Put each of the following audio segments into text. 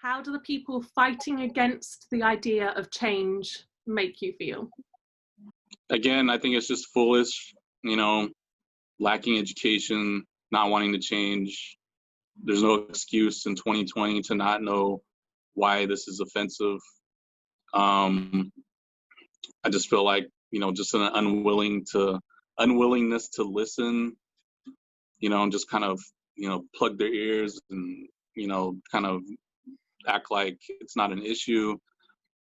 How do the people fighting against the idea of change make you feel? Again, I think it's just foolish, lacking education, not wanting to change. There's no excuse in 2020 to not know why this is offensive. I just feel like, just an unwillingness to listen, and just kind of, plug their ears and, kind of act like it's not an issue.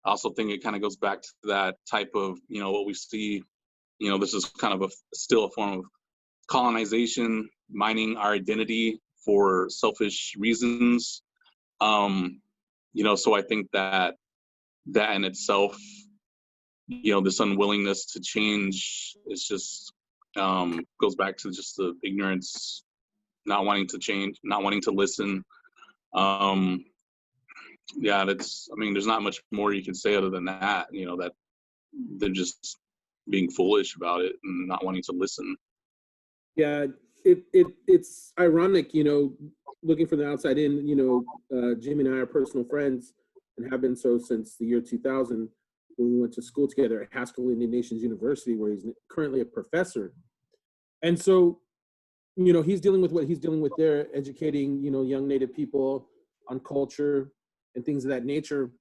I also think it kind of goes back to that type of, what we see, this is kind of still a form of colonization, mining our identity for selfish reasons. So I think that in itself, this unwillingness to change is just goes back to just the ignorance, not wanting to change, not wanting to listen. There's not much more you can say other than that, that they're just being foolish about it and not wanting to listen. Yeah, it's ironic, looking from the outside in, Jimmy and I are personal friends and have been so since the year 2000 when we went to school together at Haskell Indian Nations University, where he's currently a professor. And so, he's dealing with what he's dealing with there, educating, young Native people on culture and things of that nature.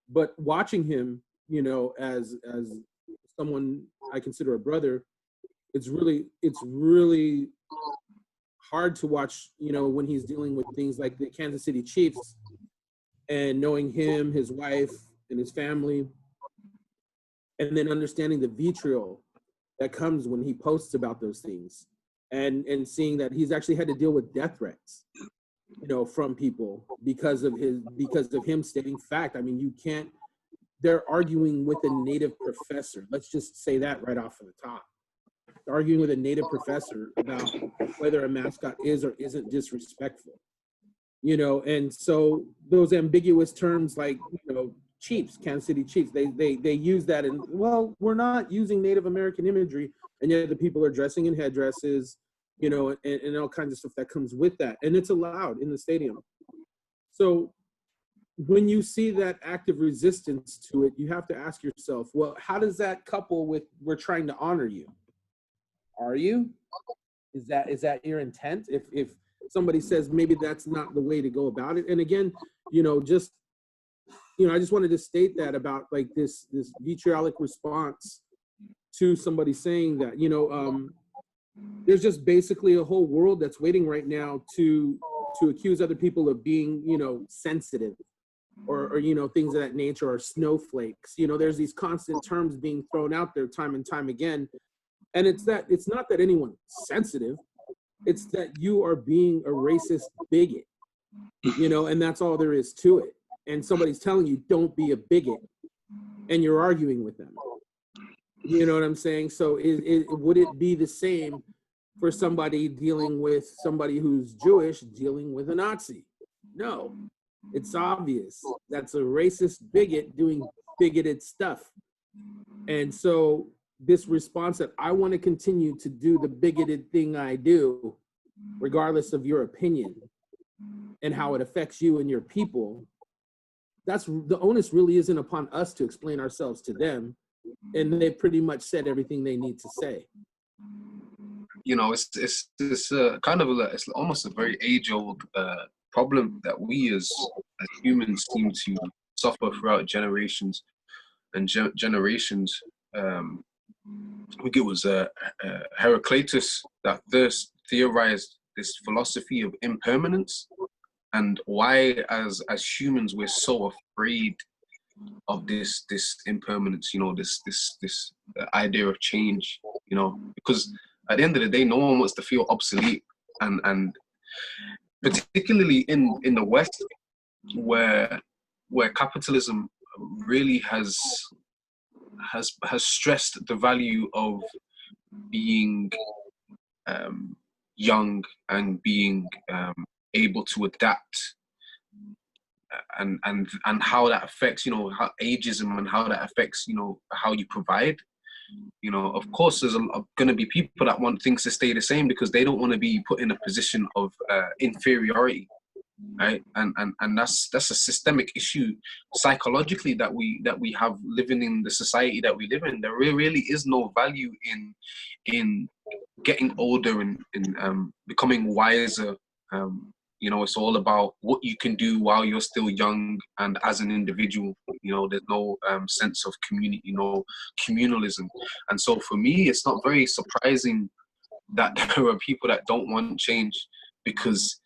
But watching him, as someone I consider a brother, it's really hard to watch, when he's dealing with things like the Kansas City Chiefs and knowing him, his wife, and his family, and then understanding the vitriol that comes when he posts about those things, and seeing that he's actually had to deal with death threats, from people because of him stating fact. I mean, they're arguing with a Native professor. Let's just say that right off of the top. Arguing with a Native professor about whether a mascot is or isn't disrespectful, and so those ambiguous terms like, Chiefs, Kansas City Chiefs, they use that, and well, we're not using Native American imagery, and yet the people are dressing in headdresses, and all kinds of stuff that comes with that, and it's allowed in the stadium. So when you see that active resistance to it, you have to ask yourself, well, how does that couple with we're trying to honor you? Are you? Is that your intent? If somebody says maybe that's not the way to go about it, and again, I just wanted to state that about like this vitriolic response to somebody saying that, there's just basically a whole world that's waiting right now to accuse other people of being, sensitive or things of that nature, or snowflakes. There's these constant terms being thrown out there time and time again. And it's not that anyone's sensitive, it's that you are being a racist bigot, and that's all there is to it. And somebody's telling you, don't be a bigot, and you're arguing with them. You know what I'm saying? So would it be the same for somebody dealing with somebody who's Jewish dealing with a Nazi? No, it's obvious. That's a racist bigot doing bigoted stuff. And so this response that I want to continue to do the bigoted thing I do, regardless of your opinion and how it affects you and your people, that's the onus really isn't upon us to explain ourselves to them. And they pretty much said everything they need to say. It's it's almost a very age-old problem that we as humans seem to suffer throughout generations and generations. I think it was Heraclitus that first theorized this philosophy of impermanence, and why as humans we're so afraid of this impermanence, this idea of change, because at the end of the day, no one wants to feel obsolete, and particularly in the West, where capitalism really has stressed the value of being young and being able to adapt, and how that affects, how ageism and how that affects, how you provide. Of course, there's going to be people that want things to stay the same because they don't want to be put in a position of inferiority. right? And that's a systemic issue psychologically that we have living in the society that we live in. There really is no value in getting older and becoming wiser. You know, it's all about what you can do while you're still young and as an individual. You know, there's no sense of community, no communalism. And so for me, it's not very surprising that there are people that don't want change, because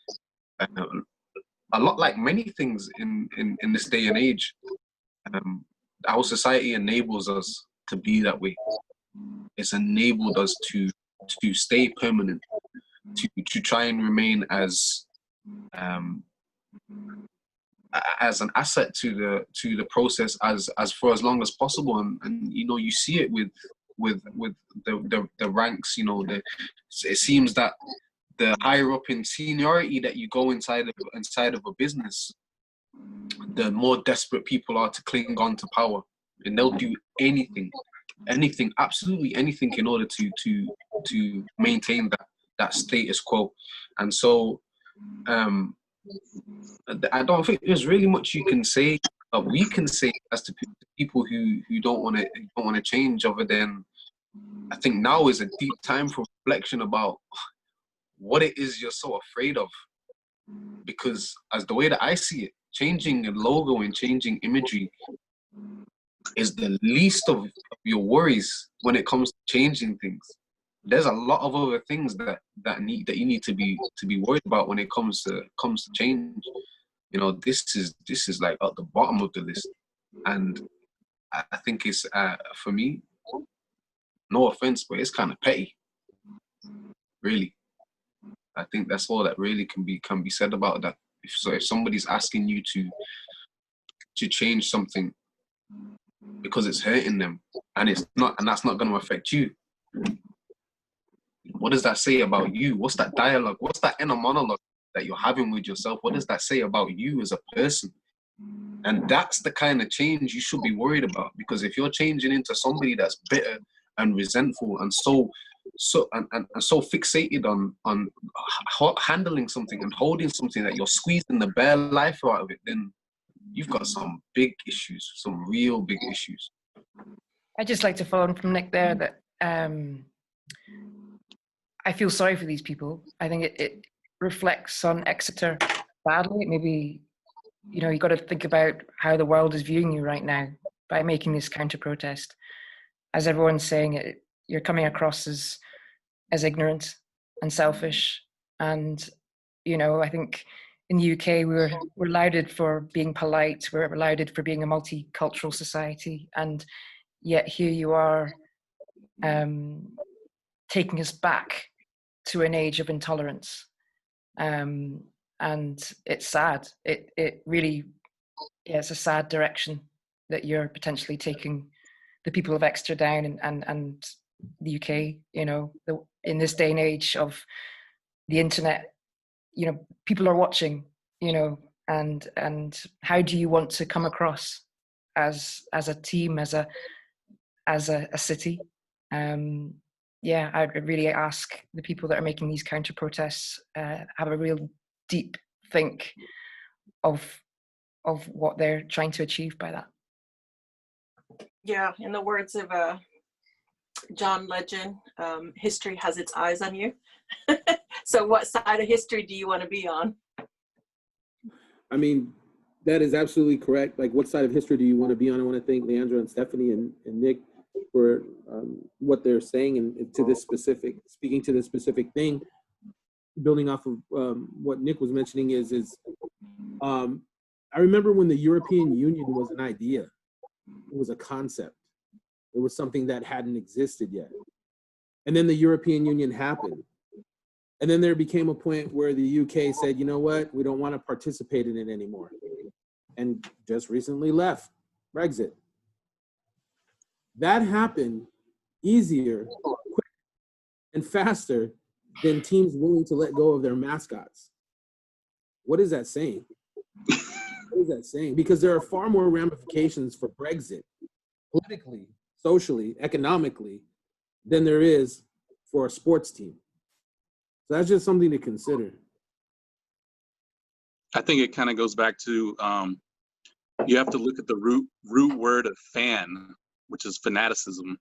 a lot like many things in this day and age, our society enables us to be that way. It's enabled us to stay permanent, to try and remain as an asset to the process as for as long as possible. And you know, you see it with the ranks. You know, it seems that the higher up in seniority that you go inside of a business, the more desperate people are to cling on to power, and they'll do anything, absolutely anything, in order to maintain that status quo. And so I don't think there's really much you can say, we can say, as to people who don't want to change, other than I think now is a deep time for reflection about what it is you're so afraid of. Because as the way that I see it, changing a logo and changing imagery is the least of your worries when it comes to changing things. There's a lot of other things that you need to be worried about when it comes to change. You know, this is like at the bottom of the list. And I think it's for me, no offense, but it's kind of petty, really. I think that's all that really can be said about that. If somebody's asking you to change something because it's hurting them, and that's not going to affect you, what does that say about you? What's that dialogue? What's that inner monologue that you're having with yourself? What does that say about you as a person? And that's the kind of change you should be worried about. Because if you're changing into somebody that's bitter and resentful and so fixated on handling something and holding something that you're squeezing the bare life out of it, then you've got some big issues, some real big issues. I'd just like to follow on from Nick there, that I feel sorry for these people. I think it reflects on Exeter badly. Maybe, you know, you got to think about how the world is viewing you right now by making this counter protest. As everyone's saying, you're coming across as ignorant and selfish. And, you know, I think in the UK we're lauded for being polite, we're lauded for being a multicultural society, and yet here you are taking us back to an age of intolerance. And it's sad. It really, yeah, it's a sad direction that you're potentially taking the people of Exeter down, and the UK, you know, in this day and age of the internet, you know, people are watching, you know, and how do you want to come across as a team, as a city? Yeah, I really ask the people that are making these counter protests have a real deep think of what they're trying to achieve by that. Yeah, in the words of John Legend, history has its eyes on you. So what side of history do you want to be on? I mean, that is absolutely correct. Like, what side of history do you want to be on? I want to thank LeAndra and Stephanie and Nick for what they're saying, and to this specific, speaking to this specific thing, building off of what Nick was mentioning is I remember when the European Union was an idea, it was a concept. It was something that hadn't existed yet. And then the European Union happened. And then there became a point where the UK said, you know what, we don't want to participate in it anymore. And just recently left, Brexit. That happened easier, quicker, and faster than teams willing to let go of their mascots. What is that saying? What is that saying? Because there are far more ramifications for Brexit, politically, socially, economically, than there is for a sports team. So that's just something to consider. I think it kind of goes back to you have to look at the root word of fan, which is fanaticism.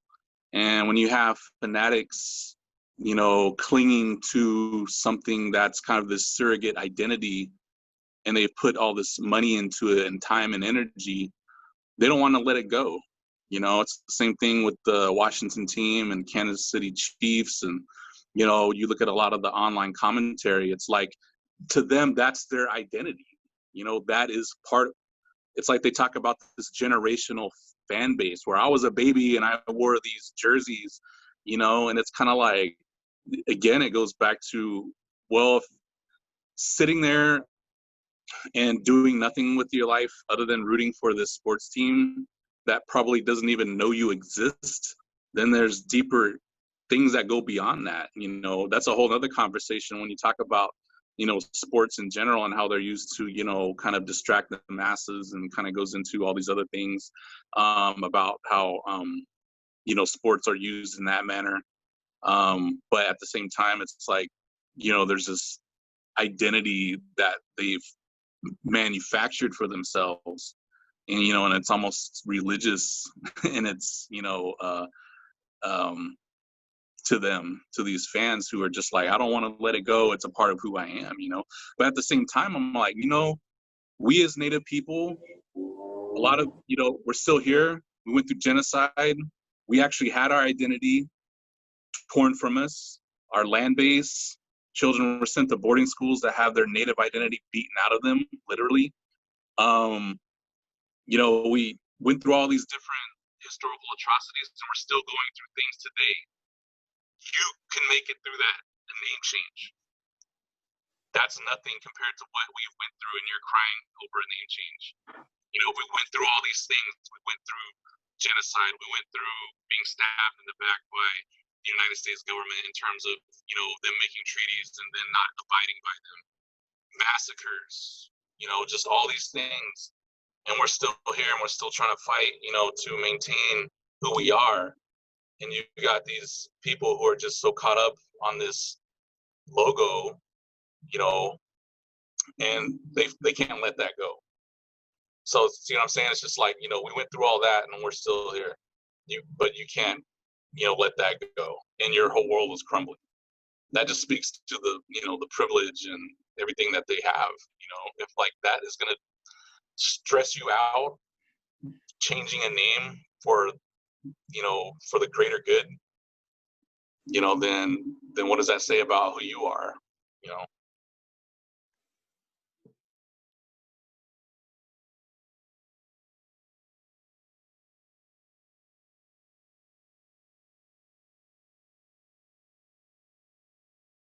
And when you have fanatics, you know, clinging to something that's kind of this surrogate identity, and they've put all this money into it and time and energy, they don't want to let it go. You know, it's the same thing with the Washington team and Kansas City Chiefs. And, you know, you look at a lot of the online commentary, it's like, to them, that's their identity. You know, that is part, it's like they talk about this generational fan base where I was a baby and I wore these jerseys, you know, and it's kind of like, again, it goes back to, well, if sitting there and doing nothing with your life other than rooting for this sports team that probably doesn't even know you exist, then there's deeper things that go beyond that. You know, that's a whole other conversation when you talk about, you know, sports in general and how they're used to, you know, kind of distract the masses, and kind of goes into all these other things about how, you know, sports are used in that manner. But at the same time, it's like, you know, there's this identity that they've manufactured for themselves, and, you know, and it's almost religious and it's, you know, to them, to these fans who are just like, I don't want to let it go. It's a part of who I am, you know. But at the same time, I'm like, you know, we as Native people, a lot of, you know, we're still here. We went through genocide. We actually had our identity torn from us, our land base. Children were sent to boarding schools that have their Native identity beaten out of them, literally. You know, we went through all these different historical atrocities, and we're still going through things today. You can make it through that and name change. That's nothing compared to what we went through, and you're crying over a name change. You know, we went through all these things. We went through genocide. We went through being stabbed in the back by the United States government in terms of, you know, them making treaties and then not abiding by them. Massacres, you know, just all these things. And we're still here, and we're still trying to fight, you know, to maintain who we are. And you got these people who are just so caught up on this logo, you know, and they can't let that go. So, you know what I'm saying? It's just like, you know, we went through all that and we're still here. But you can't, you know, let that go. And your whole world is crumbling. That just speaks to the, you know, the privilege and everything that they have. You know, if like that is going to stress you out, changing a name for, you know, for the greater good, you know, then what does that say about who you are? You know,